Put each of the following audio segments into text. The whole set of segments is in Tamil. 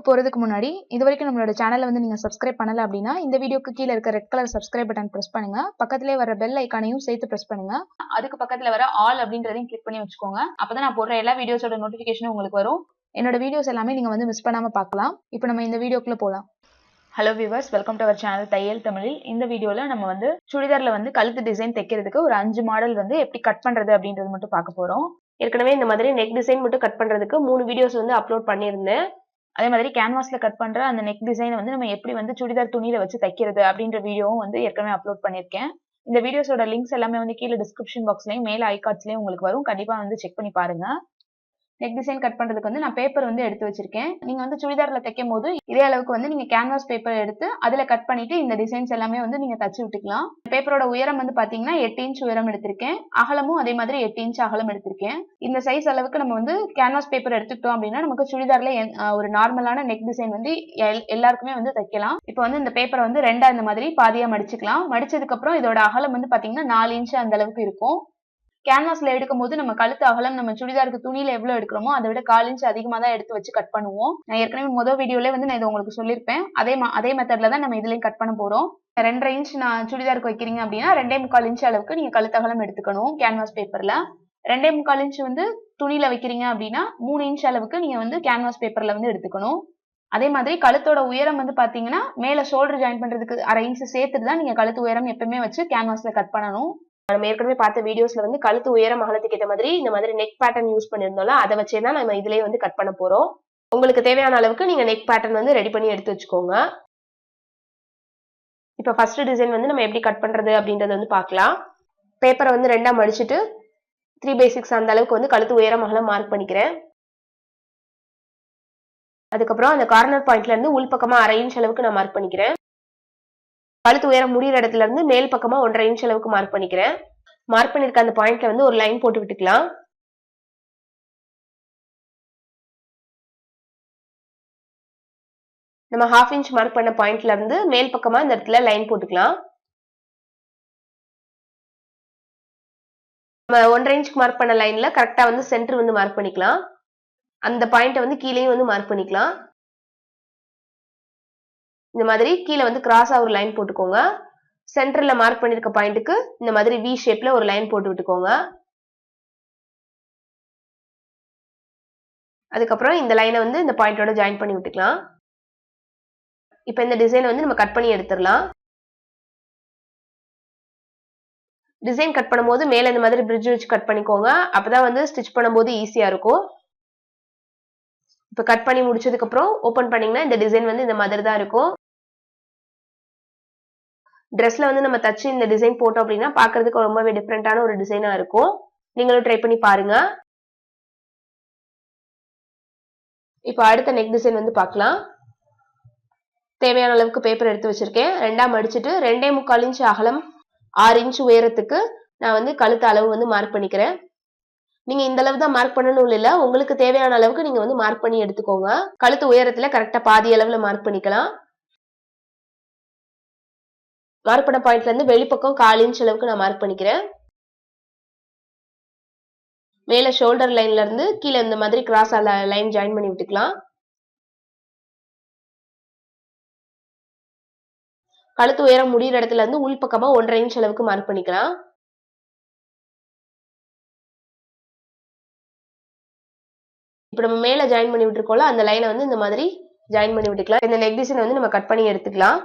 வீடியோக்கு போறதுக்கு முன்னாடி இதுவரைக்கும் நம்மளோட சேனலை வந்து நீங்க சப்ஸ்கிரைப் பண்ணல அப்படின்னா இந்த வீடியோக்கு கீழே இருக்க red colour subscribe button press பண்ணுங்க. பக்கத்திலே வர பெல் ஐக்கானையும் சேர்த்து பிரஸ் பண்ணுங்க. அதுக்கு பக்கத்துல வர ஆல் அப்படின்றதையும் கிளிக் பண்ணி வச்சுக்கோங்க. அப்பதான் நான் போடுற எல்லா வீடியோஸோட நோட்டிபிகேஷனும் உங்களுக்கு வரும். என்னோட வீடியோஸ் எல்லாமே நீங்க வந்து மிஸ் பண்ணாம பார்க்கலாம். இப்போ நம்ம இந்த வீடியோக்குள்ள போலாம். Hello viewers, welcome to our channel தையல் தமிழில். இந்த வீடியோல நம்ம வந்து சுடிதார்ல வந்து கழுத்து டிசைன் தைக்கிறதுக்கு ஒரு 5 மாடல் வந்து எப்படி கட் பண்றது அப்படின்றது மட்டும் பார்க்க போறோம். ஏற்கனவே இந்த மாதிரி நெக் டிசைன் மட்டும் கட் பண்றதுக்கு 3 வீடியோஸ் வந்து அப்லோட் பண்ணியிருந்தேன். அதே மாதிரி கேன்வாஸ்ல கட் பண்ற அந்த நெக் டிசைன் வந்து நம்ம எப்படி வந்து சுடிதார் துணியில வச்சு தைக்கிறது அப்படின்ற வீடியோவும் வந்து ஏற்கனவே அப்லோட் பண்ணியிருக்கேன். இந்த வீடியோஸோட லிங்க்ஸ் எல்லாமே வந்து கீழே டிஸ்கிரிப்ஷன் பாக்ஸ்லயும் மேல ஐகார்ட்ஸ்லயும் உங்களுக்கு வரும். கண்டிப்பா வந்து செக் பண்ணி பாருங்க. நெக் டிசைன் கட் பண்றதுக்கு வந்து நான் பேப்பர் வந்து எடுத்து வச்சிருக்கேன். நீங்க வந்து சுடிதார்ல தைக்கும் போது இதே அளவுக்கு வந்து நீங்க கேன்வாஸ் பேப்பர் எடுத்து அதுல கட் பண்ணிட்டு இந்த டிசைன்ஸ் எல்லாமே வந்து நீங்க தச்சு விட்டுக்கலாம். பேப்பரோட உயரம் வந்து பாத்தீங்கன்னா 8 இன்ச் உயரம் எடுத்திருக்கேன். அகலமும் அதே மாதிரி 8 இன்ச் அகலம் எடுத்திருக்கேன். இந்த சைஸ் அளவுக்கு நம்ம வந்து கேன்வாஸ் பேப்பர் எடுத்துக்கிட்டோம் அப்படின்னா நமக்கு சுடிதார்ல ஒரு நார்மலான நெக் டிசைன் வந்து எல்லாருக்குமே வந்து தைக்கலாம். இப்போ வந்து இந்த பேப்பரை வந்து ரெண்டா இந்த மாதிரி பாதியா மடிச்சுக்கலாம். மடிச்சதுக்கு அப்புறம் இதோட அகலம் வந்து பாத்தீங்கன்னா 4 இன்ச் அந்த அளவுக்கு இருக்கும். கேன்வாஸ்ல எடுக்கும் போது நம்ம கழுத்து அகலம் நம்ம சுடிதாருக்கு துணியில எவ்வளவு எடுக்கிறோமோ அதை விட 1/4 இன்ச் அதிகமா தான் எடுத்து வச்சு கட் பண்ணுவோம். நான் ஏற்கனவே முதல் வீடியோல வந்து நான் இதை உங்களுக்கு சொல்லியிருப்பேன். அதே மெத்தட்ல தான் நம்ம இதுலயும் கட் பண்ண போறோம். 2.5 இன்ச் நான் சுடிதாருக்கு வைக்கிறீங்க அப்படின்னா 2.25 இன்ச் அளவுக்கு நீங்க கழுத்து அகலம் எடுத்துக்கணும். கேன்வாஸ் பேப்பர்ல 2.25 இன்ச் வந்து துணியில வைக்கிறீங்க அப்படின்னா 3 இன்ச் அளவுக்கு நீங்க வந்து கேன்வாஸ் பேப்பர்ல வந்து எடுத்துக்கணும். அதே மாதிரி கழுத்தோட உயரம் வந்து பாத்தீங்கன்னா மேல ஷோல்டர் ஜாயின் பண்றதுக்கு 1/2 இன்ச் சேர்த்துட்டு தான் நீங்க கழுத்து உயரம் எப்பவுமே வச்சு கேன்வாஸ்ல கட் பண்ணணும். நம்ம ஏற்கனவே பார்த்த வீடியோஸ்ல வந்து கழுத்து உயரம் அகலத்துக்கு ஏற்ற மாதிரி இந்த மாதிரி நெக் பேட்டர்ன் யூஸ் பண்ணிருந்தோம்ல, அதை வச்சே தான் நம்ம இதுலயே வந்து கட் பண்ண போறோம். உங்களுக்கு தேவையான அளவுக்கு நீங்க நெக் பேட்டர்ன் வந்து ரெடி பண்ணி எடுத்து வச்சுக்கோங்க. இப்ப ஃபர்ஸ்ட் டிசைன் வந்து நம்ம எப்படி கட் பண்றது அப்படின்றத வந்து பார்க்கலாம். பேப்பரை வந்து ரெண்டா மடிச்சுட்டு 3/6 அந்த அளவுக்கு வந்து கழுத்து உயரம் அகலம் மார்க் பண்ணிக்கிறேன். அதுக்கப்புறம் அந்த கார்னர் பாயிண்ட்ல இருந்து உள் பக்கமா 1/2 இன்ச் அளவுக்கு நான் மார்க் பண்ணிக்கிறேன். கழுத்து உயரம் முடிகிற இடத்துல இருந்து மேல் பக்கமா 1.5 இன்ச் அளவுக்கு மார்க் பண்ணிக்கிறேன். மார்க் பண்ணிருக்க அந்த பாயிண்ட்ல வந்து ஒரு லைன் போட்டு விட்டுக்கலாம். நம்ம 1/2 இன்ச் மார்க் பண்ண பாயிண்ட்ல இருந்து மேல் பக்கமா இந்த இடத்துல லைன் போட்டுக்கலாம். நம்ம 1.5 இன்ச் மார்க் பண்ண லைன்ல கரெக்டா வந்து சென்டர் வந்து மார்க் பண்ணிக்கலாம். அந்த பாயிண்ட வந்து கீழேயும் வந்து மார்க் பண்ணிக்கலாம். இந்த மாதிரி கீழே வந்து கிராஸா ஒரு லைன் போட்டுக்கோங்க. சென்டர்ல மார்க் பண்ணிருக்க பாயிண்ட்டுக்கு இந்த மாதிரி வி ஷேப்ல ஒரு லைன் போட்டு விட்டுக்கோங்க. அதுக்கப்புறம் இந்த லைனை வந்து இந்த பாயிண்டோட ஜாயின் பண்ணி விட்டுக்கலாம். இப்ப இந்த டிசைனை வந்து நம்ம கட் பண்ணி எடுத்துடலாம். டிசைன் கட் பண்ணும்போது மேல இந்த மாதிரி பிரிட்ஜ் வச்சு கட் பண்ணிக்கோங்க. அப்பதான் வந்து ஸ்டிச் பண்ணும்போது ஈஸியா இருக்கும். இப்ப கட் பண்ணி முடிச்சதுக்கு அப்புறம் ஓபன் பண்ணீங்கன்னா இந்த டிசைன் வந்து இந்த மாதிரி தான் இருக்கும். ட்ரெஸ்ல வந்து நம்ம தச்சு இந்த டிசைன் போட்டோம் அப்படின்னா பாக்குறதுக்கு ரொம்பவே டிஃப்ரெண்டான ஒரு டிசைனா இருக்கும். நீங்களும் ட்ரை பண்ணி பாருங்க. இப்ப அடுத்த நெக் டிசைன் வந்து பார்க்கலாம். தேவையான அளவுக்கு பேப்பர் எடுத்து வச்சிருக்கேன். ரெண்டா மடிச்சுட்டு 2.25 இன்ச் அகலம் 6 இன்ச் உயரத்துக்கு நான் வந்து கழுத்து அளவு வந்து மார்க் பண்ணிக்கிறேன். நீங்க இந்த அளவு தான் மார்க் பண்ணணும் இல்ல, உங்களுக்கு தேவையான அளவுக்கு நீங்க வந்து மார்க் பண்ணி எடுத்துக்கோங்க. கழுத்து உயரத்துல கரெக்டா பாதி அளவுல மார்க் பண்ணிக்கலாம். மார்க் பண்ண பாயிண்ட்ல இருந்து வெளிப்பக்கம் 1/4 இன்ச் அளவுக்கு நான் மார்க் பண்ணிக்கிறேன். மேல ஷோல்டர் லைன்ல இருந்து கீழே இந்த மாதிரி கிராஸ் லைன் ஜாயின் பண்ணி விட்டுக்கலாம். கழுத்து உயரம் முடிகிற இடத்துல இருந்து உள் பக்கமா 1.5 இன்ச் அளவுக்கு மார்க் பண்ணிக்கலாம். இப்ப நம்ம மேல ஜாயின் பண்ணி விட்டுருக்கோம்ல, அந்த லைனை வந்து இந்த மாதிரி ஜாயின் பண்ணி விட்டுக்கலாம். இந்த நெக் டிசைன் வந்து நம்ம கட் பண்ணி எடுத்துக்கலாம்.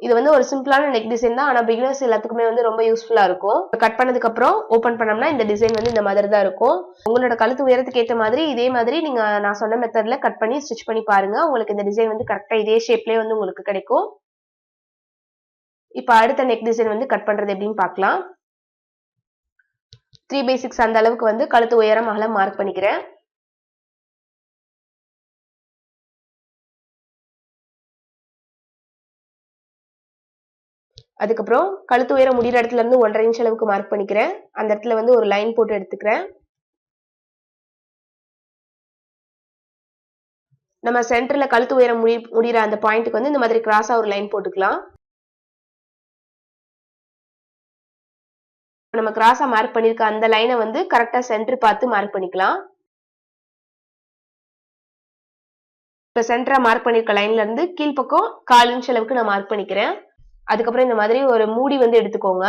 இது வந்து ஒரு சிம்பிளான நெக் டிசைன் தான், ஆனா பிகினர்ஸ் எல்லாத்துக்குமே வந்து ரொம்ப யூஸ்ஃபுல்லா இருக்கும். கட் பண்ணதுக்கு அப்புறம் ஓபன் பண்ணோம்னா இந்த டிசைன் வந்து இந்த மாதிரி தான் இருக்கும். உங்களோட கழுத்து உயரத்துக்கு ஏற்ற மாதிரி இதே மாதிரி நீங்க நான் சொன்ன மெத்தட்ல கட் பண்ணி ஸ்டிச் பண்ணி பாருங்க. உங்களுக்கு இந்த டிசைன் வந்து கரெக்டா இதே ஷேப்லயே வந்து உங்களுக்கு கிடைக்கும். இப்ப அடுத்த நெக் டிசைன் வந்து கட் பண்றது எப்படின்னு பார்க்கலாம். 3/6 அந்த அளவுக்கு வந்து கழுத்து உயரம் அகலம் மார்க் பண்ணிக்கிறேன். அதுக்கப்புறம் கழுத்து உயரம் முடிகிற இடத்துல இருந்து 1.5 இன்ச் அளவுக்கு மார்க் பண்ணிக்கிறேன். அந்த இடத்துல வந்து ஒரு லைன் போட்டு எடுத்துக்கிறேன். நம்ம சென்டர்ல கழுத்து உயரம் முடிகிற அந்த பாயிண்ட்டுக்கு வந்து இந்த மாதிரி கிராஸா ஒரு லைன் போட்டுக்கலாம். நம்ம கிராஸா மார்க் பண்ணிருக்க அந்த லைனை வந்து கரெக்டா சென்டர் பார்த்து மார்க் பண்ணிக்கலாம். இப்போ சென்டரா மார்க் பண்ணிருக்க லைன்ல இருந்து கீழ்பக்கம் 1/4 இன்ச் அளவுக்கு நான் மார்க் பண்ணிக்கிறேன். அதுக்கப்புறம் இந்த மாதிரி ஒரு மூடி வந்து எடுத்துக்கோங்க.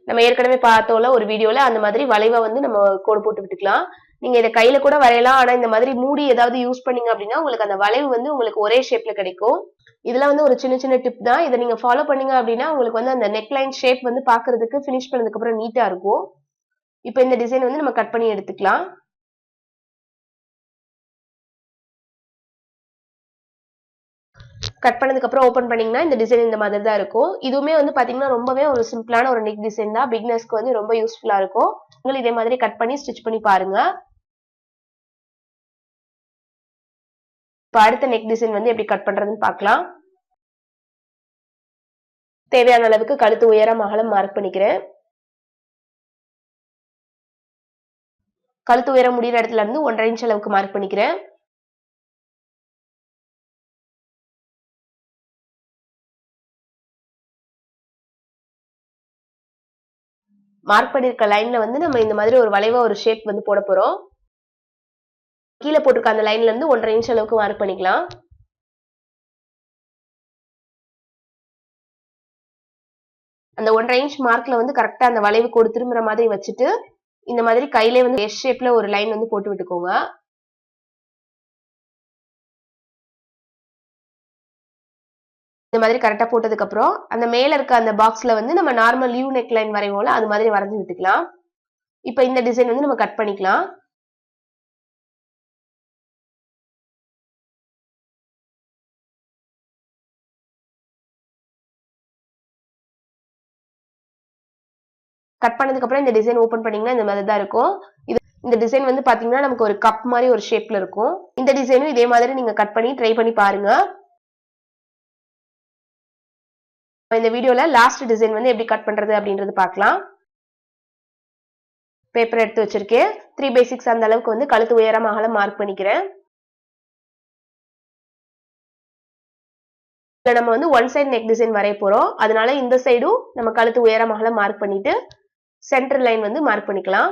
நம்ம ஏற்கனவே பார்த்தோம்ல ஒரு வீடியோல அந்த மாதிரி வளைவா வந்து நம்ம கோடு போட்டு விட்டுக்கலாம். நீங்க இதை கையில கூட வரையலாம். ஆனா இந்த மாதிரி மூடி ஏதாவது யூஸ் பண்ணீங்க அப்படின்னா உங்களுக்கு அந்த வளைவு வந்து உங்களுக்கு ஒரே ஷேப்ல கிடைக்கும். இதெல்லாம் வந்து ஒரு சின்ன சின்ன டிப் தான். இதை நீங்க ஃபாலோ பண்ணீங்க அப்படின்னா உங்களுக்கு வந்து அந்த நெக் லைன் ஷேப் வந்து பாக்குறதுக்கு ஃபினிஷ் பண்ணதுக்கு அப்புறம் நீட்டா இருக்கும். இப்போ இந்த டிசைன் வந்து நம்ம கட் பண்ணி எடுத்துக்கலாம். கட் பண்ணதுக்கு அப்புறம் ஓபன் பண்ணீங்கன்னா இந்த டிசைன் இந்த மாதிரி தான் இருக்கும். இதுவுமே வந்து பாத்தீங்கன்னா ரொம்பவே ஒரு சிம்பிளான ஒரு நெக் டிசைன் தான். பிகினர்ஸ்க்கு வந்து ரொம்ப யூஸ்ஃபுல்லா இருக்கும். நீங்களும் இதே மாதிரி கட் பண்ணி ஸ்டிச் பண்ணி பாருங்க. இப்போ அடுத்த நெக் டிசைன் வந்து எப்படி கட் பண்றதுன்னு பார்க்கலாம். தேவையான அளவுக்கு கழுத்து உயரம் அகலம் மார்க் பண்ணிக்கிறேன். கழுத்து உயரம் முடிகிற இடத்துல இருந்து 1.5 இன்ச் அளவுக்கு மார்க் பண்ணிக்கிறேன். மார்க் பண்ணிருக்க லைன்ல வந்து நம்ம இந்த மாதிரி ஒரு வளைவா ஒரு ஷேப் வந்து போட போறோம். கீழே போட்டிருக்க அந்த லைன்ல இருந்து 1.5 இன்ச் அளவுக்கு மார்க் பண்ணிக்கலாம். அந்த 1.5 இன்ச் மார்க்ல வந்து கரெக்டா அந்த வளைவு கோடு திரும்புற மாதிரி வச்சுட்டு இந்த மாதிரி கையிலே வந்து எஸ் ஷேப்ல ஒரு லைன் வந்து போட்டு விட்டுக்கோங்க. இந்த மாதிரி கரெக்டா போட்டதுக்கு அப்புறம் அந்த மேல இருக்க அந்த பாக்ஸ்ல வந்து நம்ம நார்மல் யூ நெக் லைன் வரைவோம்ல அது மாதிரி வரைஞ்சு விட்டுக்கலாம். இப்போ இந்த டிசைன் வந்து நம்ம கட் பண்ணிக்கலாம். கட் பண்ணதுக்கு அப்புறம் இந்த டிசைன் ஓபன் பண்ணீங்கன்னா இந்த மாதிரி தான் இருக்கும். இந்த டிசைன் வந்து பாத்தீங்கன்னா நமக்கு ஒரு கப் மாதிரி ஒரு ஷேப்ல இருக்கும். இந்த டிசைனும் இதே மாதிரி நீங்க கட் பண்ணி ட்ரை பண்ணி பாருங்க. இந்த வீடியோல லாஸ்ட் டிசைன் வந்து எப்படி கட் பண்றது அப்படின்றது பார்க்கலாம். பேப்பர் எடுத்து வச்சிருக்கேன். 3/6 அந்த அளவுக்கு வந்து கழுத்து உயரம் அகலம் மார்க் பண்ணிக்கிறேன். இதுல நம்ம வந்து ஒன் சைடு நெக் டிசைன் வரைய போறோம். அதனால இந்த சைடும் நம்ம கழுத்து உயரம் அகலம் மார்க் பண்ணிட்டு சென்டர் லைன் வந்து மார்க் பண்ணிக்கலாம்.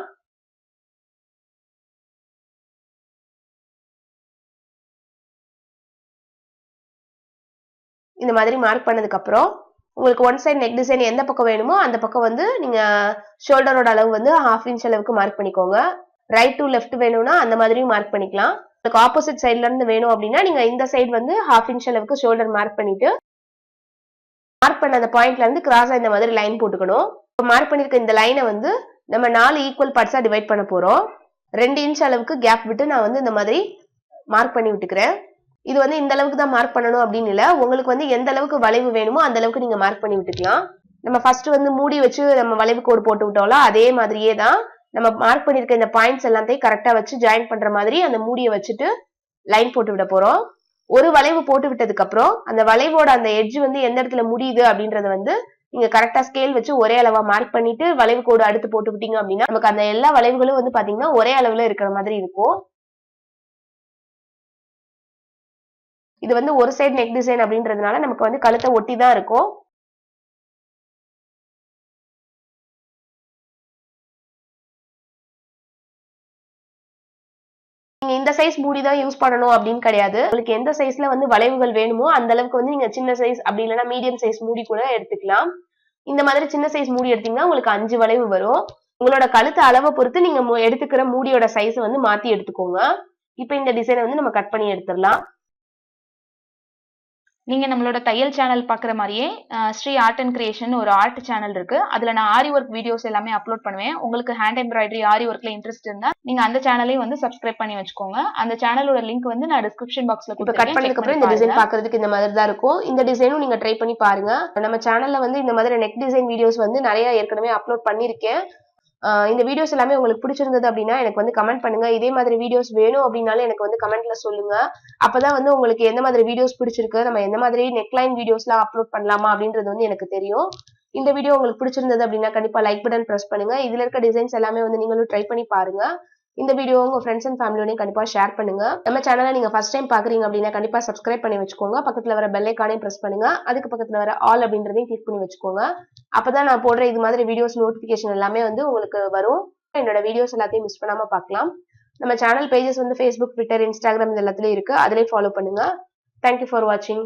இந்த மாதிரி மார்க் பண்ணதுக்கு அப்புறம் உங்களுக்கு ஒன் சைடு நெக் டிசைன் எந்த பக்கம் வேணுமோ அந்த பக்கம் வந்து நீங்க ஷோல்டரோட அளவு வந்து 1/2 இன்ச் அளவுக்கு மார்க் பண்ணிக்கோங்க. ரைட் டு லெஃப்ட் வேணும்னா அந்த மாதிரியும் மார்க் பண்ணிக்கலாம். உங்களுக்கு ஆப்போசிட் சைட்ல இருந்து வேணும் அப்படின்னா நீங்க இந்த சைடு வந்து 1/2 இன்ச் அளவுக்கு ஷோல்டர் மார்க் பண்ணிட்டு மார்க் பண்ண அந்த பாயிண்ட்ல இருந்து கிராஸா இந்த மாதிரி லைன் போட்டுக்கணும். மார்க் பண்ணிருக்க இந்த லைனை வந்து நம்ம 4 ஈக்குவல் பார்ட்ஸா டிவைட் பண்ண போறோம். 2 இன்ச் அளவுக்கு கேப் விட்டு நான் வந்து இந்த மாதிரி மார்க் பண்ணி விட்டுக்கிறேன். இது வந்து இந்த அளவுக்கு தான் மார்க் பண்ணணும் அப்படின்னு இல்ல. உங்களுக்கு வந்து எந்த அளவுக்கு வளைவு வேணுமோ அந்த அளவுக்கு நீங்க மார்க் பண்ணி விட்டுக்கலாம். நம்ம ஃபர்ஸ்ட் வந்து மூடி வச்சு நம்ம வளைவு கோடு போட்டு விட்டோம்ல அதே மாதிரியே தான் நம்ம மார்க் பண்ணிருக்க இந்த பாயிண்ட்ஸ் எல்லாத்தையும் கரெக்டா வச்சு ஜாயின் பண்ற மாதிரி அந்த மூடியை வச்சுட்டு லைன் போட்டு விட போறோம். ஒரு வளைவு போட்டு விட்டதுக்கு அப்புறம் அந்த வளைவோட அந்த எட்ஜ் வந்து எந்த இடத்துல முடியுது அப்படின்றத வந்து நீங்க கரெக்டா ஸ்கேல் வச்சு ஒரே அளவா மார்க் பண்ணிட்டு வளைவு கோடு அடுத்து போட்டு விட்டீங்க அப்படின்னா நமக்கு அந்த எல்லா வளைவுகளும் வந்து பாத்தீங்கன்னா ஒரே அளவுல இருக்கிற மாதிரி இருக்கும். இது வந்து ஒரு சைடு நெக் டிசைன் அப்படின்றதுனால நமக்கு வந்து கழுத்தை ஒட்டி தான் இருக்கும். நீங்க இந்த சைஸ் மூடி தான் யூஸ் பண்ணணும் அப்படின்னு கிடையாது. உங்களுக்கு எந்த சைஸ்ல வந்து வளைவுகள் வேணுமோ அந்த அளவுக்கு வந்து நீங்க சின்ன சைஸ் அப்படி இல்லைன்னா மீடியம் சைஸ் மூடி கூட எடுத்துக்கலாம். இந்த மாதிரி சின்ன சைஸ் மூடி எடுத்தீங்கன்னா உங்களுக்கு 5 வளைவு வரும். உங்களோட கழுத்து அளவை பொறுத்து நீங்க எடுத்துக்கிற மூடியோட சைஸ் வந்து மாத்தி எடுத்துக்கோங்க. இப்ப இந்த டிசைனை வந்து நம்ம கட் பண்ணி எடுத்துடலாம். நீங்க நம்மளோட தையல் சேனல் பாக்குற மாதிரியே ஸ்ரீ ஆர்ட் அண்ட் கிரியேஷன் ஒரு ஆர்ட் சேனல் இருக்கு. அதுல நான் ஆரி ஒர்க் வீடியோஸ் எல்லாமே அப்லோட் பண்ணுவேன். உங்களுக்கு ஹேண்ட் எம்ப்ராய்டரி ஆரி ஒர்க்ல இன்ட்ரெஸ்ட் இருந்தா நீங்க அந்த சேனலையும் வந்து சப்ஸ்கிரைப் பண்ணி வச்சுக்கோங்க. அந்த சேனலோட லிங்க் வந்து நான் டிஸ்கிரிப்ஷன் பாக்ஸ்ல கொடுத்துருக்கேன். கட் பண்ணதுக்கு அப்புறம் இந்த டிசைன் பாக்குறதுக்கு இந்த மாதிரி தான் இருக்கும். இந்த டிசைனும் நீங்க ட்ரை பண்ணி பாருங்க. நம்ம சேனல்ல வந்து இந்த மாதிரி நெக் டிசைன் வீடியோஸ் வந்து நிறைய ஏற்கனவே அப்லோட் பண்ணிருக்கேன். இந்த வீடியோஸ் எல்லாமே உங்களுக்கு பிடிச்சிருந்தது அப்படின்னா எனக்கு வந்து கமெண்ட் பண்ணுங்க. இதே மாதிரி வீடியோஸ் வேணும் அப்படின்னாலும் எனக்கு வந்து கமெண்ட்ல சொல்லுங்க. அப்பதான் வந்து உங்களுக்கு எந்த மாதிரி வீடியோஸ் பிடிச்சிருக்கு, நம்ம எந்த மாதிரி நெக்லைன் வீடியோஸ்லாம் அப்லோட் பண்ணலாமா அப்படின்றது வந்து எனக்கு தெரியும். இந்த வீடியோ உங்களுக்கு பிடிச்சிருந்தது அப்படின்னா கண்டிப்பா லைக் பட்டன் பிரஸ் பண்ணுங்க. இதுல இருக்க டிசைன்ஸ் எல்லாமே வந்து நீங்களும் ட்ரை பண்ணி பாருங்க. இந்த வீடியோ உங்க ஃப்ரெண்ட்ஸ் அண்ட் ஃபேமிலியோட கண்டிப்பா ஷேர் பண்ணுங்க. நம்ம சேனலை நீங்க ஃபர்ஸ்ட் டைம் பாக்குறீங்க அப்படின்னா கண்டிப்பா சப்ஸ்கிரைப் பண்ணி வச்சுக்கோங்க. பக்கத்துல வர பெல் ஐகானையும் பிரஸ் பண்ணுங்க. அதுக்கு பக்கத்துல வர ஆல் அப்படின்றதையும் கிளிக் பண்ணி வச்சுக்கோங்க. அப்பதான் நான் போடுற இது மாதிரி வீடியோஸ் நோட்டிபிகேஷன் எல்லாமே வந்து உங்களுக்கு வரும். என்னோட வீடியோஸ் எல்லாத்தையும் மிஸ் பண்ணாம பார்க்கலாம். நம்ம சேனல் பேஜஸ் வந்து Facebook, Twitter, Instagram இது எல்லாத்துலயும் இருக்கு. அதுலயும் ஃபாலோ பண்ணுங்க. தேங்க்யூ ஃபார் வாட்சிங்.